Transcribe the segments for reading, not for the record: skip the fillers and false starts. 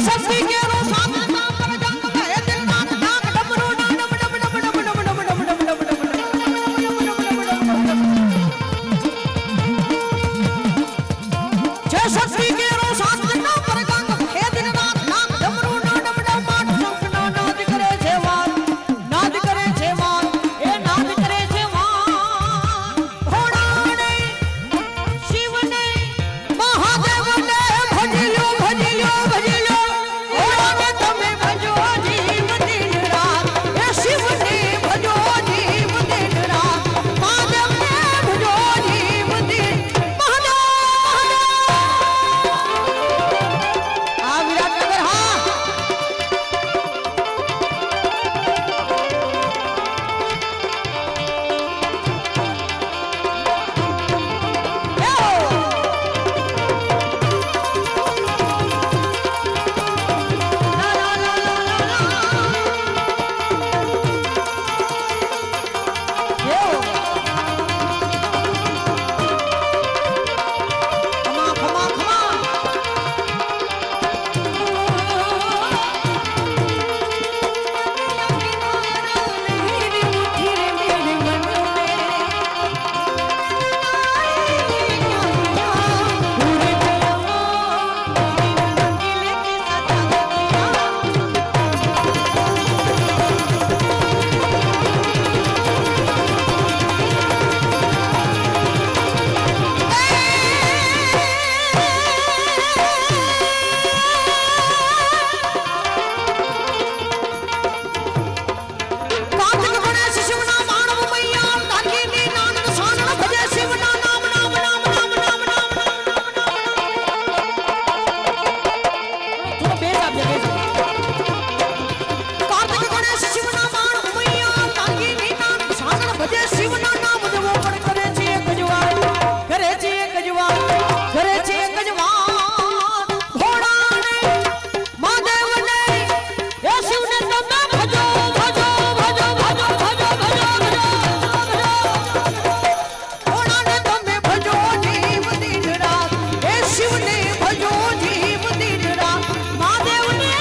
शक्ति के रो साथ नाम पर जंग में दिल नाथ नाक डमरू डम डम डम डम डम डम डम डम डम जय शक्ति के रो साथ नाम पर जंग में दिल नाथ नाक डमरू डम डम डम माट शंख नाद करे छे वार नाद करे छे वार ए नाद करे छे वार घोड़ा ने शिव ने महादेव ने भजियो भजियो भजियो घोड़ा ने तमे भजो जीव दिन रात ए शिव ने भजो जीव दिन रात महादेव ने भजो जीव दिन महादेव आ विराटनगर हां कार्तिक गणेश शिव ना मानव मैया दागिनी नानक सानन भजे शिव ना नाम नाम नाम नाम नाम नाम थोड़ा बेस आप जगह कार्तिक गणेश शिव ना मानव मैया दागिनी नानक सानन भजे शिव ना नाम जवो पण करे छे गजवार करे छे गजवार करे छे गजवार घोड़ा ने महादेव ने ए शिव ने तमे भजो भजो भजो भजो भजो भजो भजो घोड़ा ने तमे भजो जीव दिन रात ए शिव ने भजो जीव दिन रात महादेव ने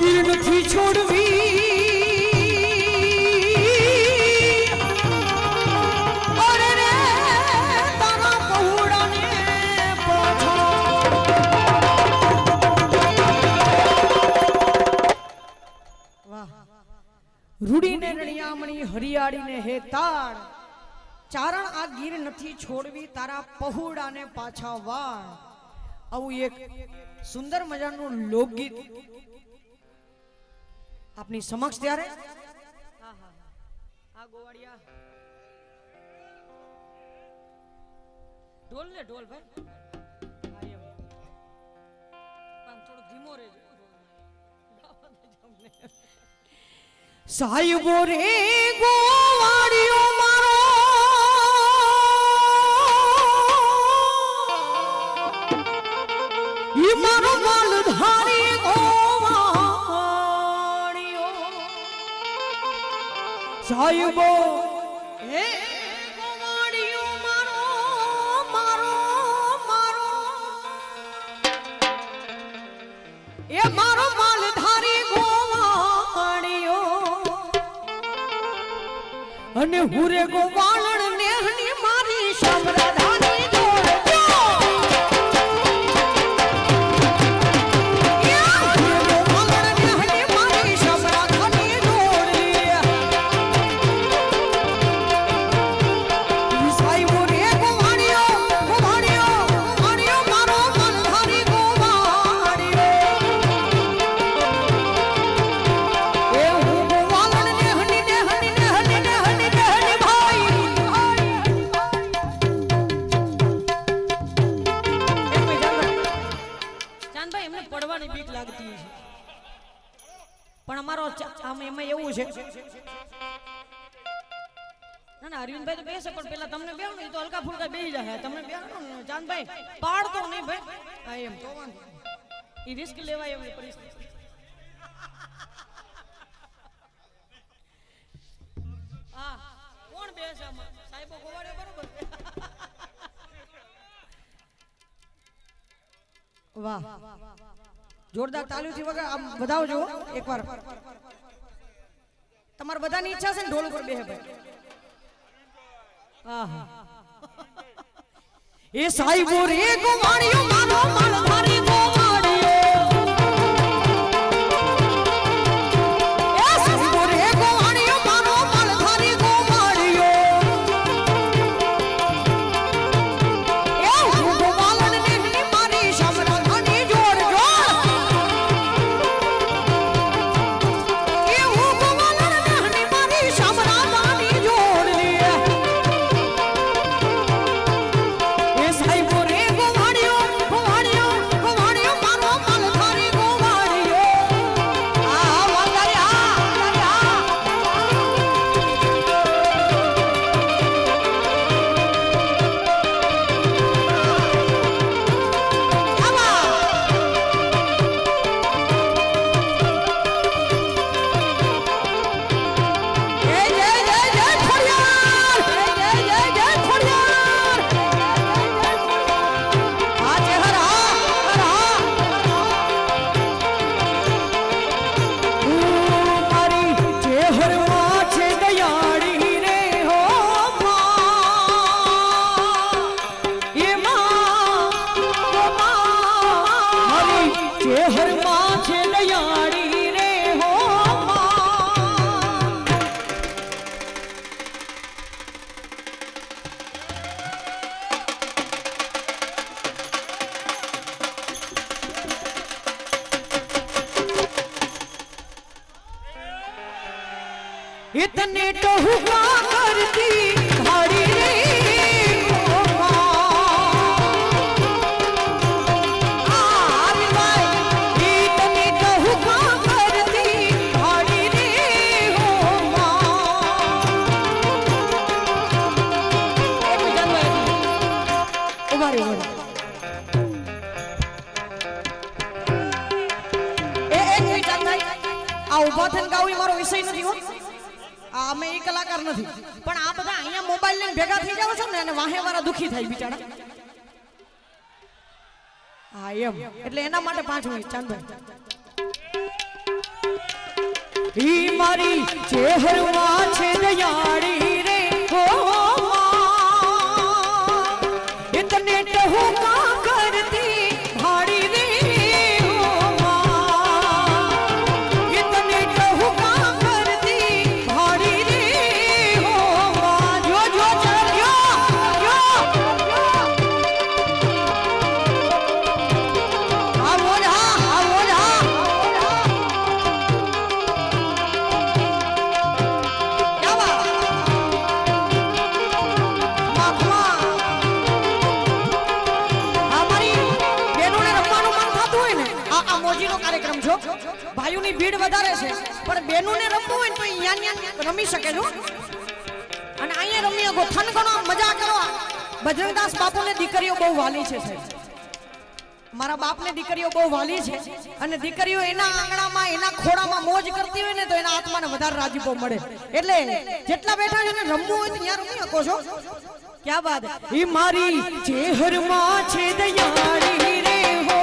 ગીર નથી છોડવી અરે રે તારા પહોળાને પાછો વાહ રૂડીને રણિયામણી હરિયાળીને હે તાળ ચારણ આ ગીર નથી છોડવી તારા પહોળાને પાછા વાળ આવું એક સુંદર મજાનું લોકગીત આપની સમક્ષ ત્યારે આ ગોવાળિયા ઢોલ ને ઢોલ ભાઈ થોડું ધીમો રહેજો સાહેબો રે ગોવાળિયો મારો ઈ મારો માલધારી ગોવાળિયો સાહેબો હે ગોવાળિયો મારો મારો મારો એ મારો માલધારી ગોવાળિયો અને હુરે ગોવાળણ નેહની મારી સમરાધાની જોડજો પણ અમારો આમ એમાં એવું છે ના ના અરવિંદભાઈ તો બેસે પણ પેલા તમને બેહો ને તો હલકા ફુલકા બેહી જાય તમને બેહો ને ચાંદભાઈ પાડતો નહીં ભાઈ હા એમ તો વાંધો ઈ રિસ્ક લેવાય એવી પરિસ્થિતિ હા કોણ બેસે આમાં સાહેબો ગોવાડે બરોબર વાહ જોરદાર તાલીઓથી વગર આમ વધાવજો એકવાર તમાર બધાની ઈચ્છા છે ને ઢોલ ઉપર બેહે ભાઈ આહા એ સાહેબો રે ગોવાળિયો મારો માલધારી ગોવાળિયો એ સાહેબો રે ગોવાળિયો મારો માલધારી ગોવાળિયો એ હું ગોવાળણ ને મારી સમરાધાની જોડ इतने तो हुआ करती भाड़ी रे इतने तो हुआ करती भाड़ी रे आ उभा थन गावी मारो विषय नहीं हो અમે એ કલાકાર નથી પણ આ બધા અહીંયા મોબાઈલ લઈને ભેગા થઈ જાવ છો ને અને વાહે વાળા દુખી થાય બિચારા હા એમ એટલે એના માટે 5 મિનિટ ચાંદભાઈ ઈ મારી ચહેરમાં છે દયાળી રે હો इतने टहू का करती भाड़ी रे हो इतने टहू का करती भाड़ी रे हो जो जो चल जो आओ जा क्या बात કાર્યક્રમ છો ભાઈઓની ભીડ વધારે છે પણ બેનોને રમવું હોય તો અહીંયા રમી શકે છો અને અહીંયા રમી શકો થનગણો મજા કરો બજરંગદાસ બાપુને દીકરીઓ બહુ વાલી છે સાહેબ મારા બાપને દીકરીઓ બહુ વાલી છે અને દીકરીઓ એના આંગણામાં એના ખોળામાં મોજ કરતી હોય ને તો એના આત્માને વધારે રાજીપો મળે એટલે જેટલા બેઠા છે ને રમવું હોય તો અહીંયા રમી શકો છો ક્યાં વાત ઈ મારી ચહેરમાં છે દયાળી રે હો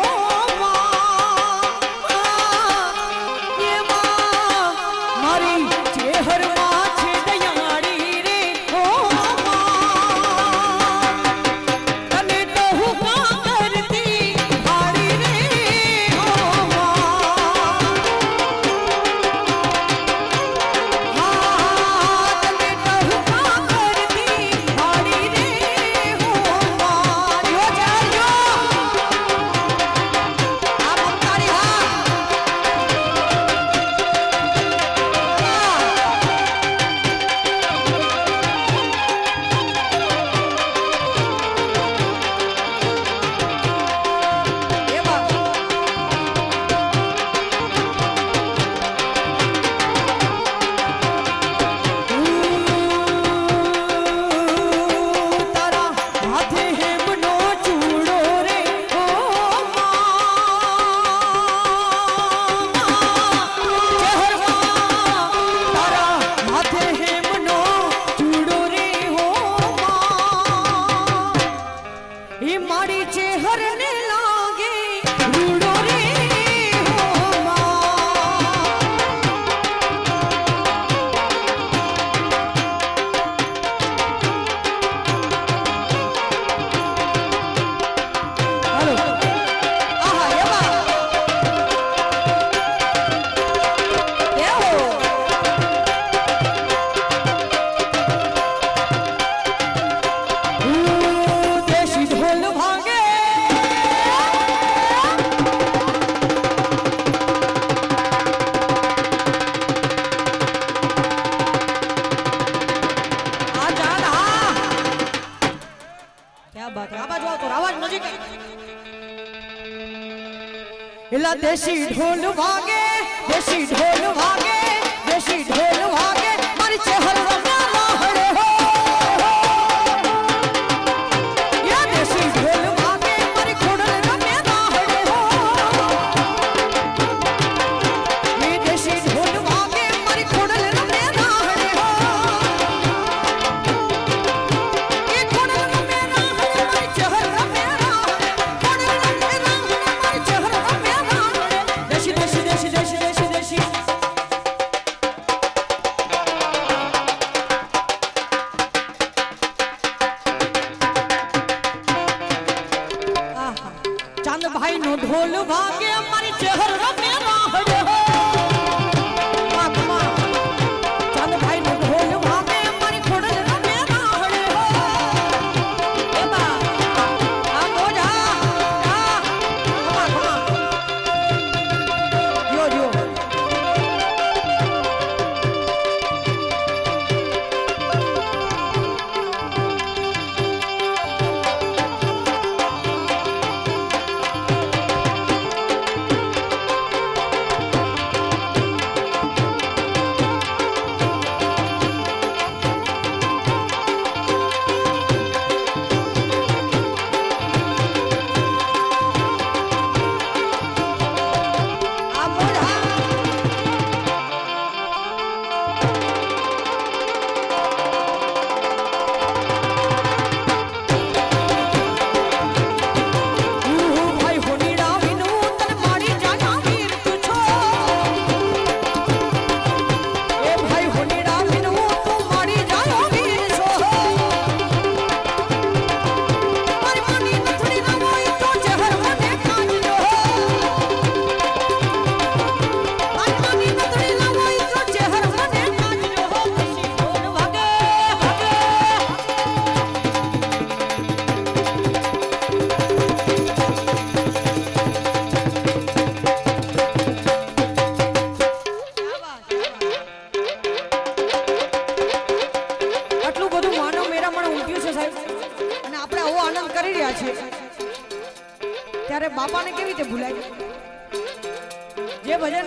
देसी ढोल भागे देसी ढोल भागे देसी ढोल भागे मारी चहर रंगा राहड़े हो या देसी ढोल भागे मारी खोड़ल रंगे राहड़े हो ये देसी ढोल भागे मारी खोड़ल रंगे राहड़े हो ये खोड़ल रंगे राहड़े मारी चहर रंगे राहड़े खोड़ल रंगे राहड़े मारी चहर रंगे राहड़े देसी देसी देसी देसी देसी देसी चांद भाई नो ढोल भागे हमारी चहर रमे राहड़े हो चांद भाई नो ढोल भागे हमारी खोड़ल रमे राहड़े हो ए बा आ बोझा आ यो यो જે ભજન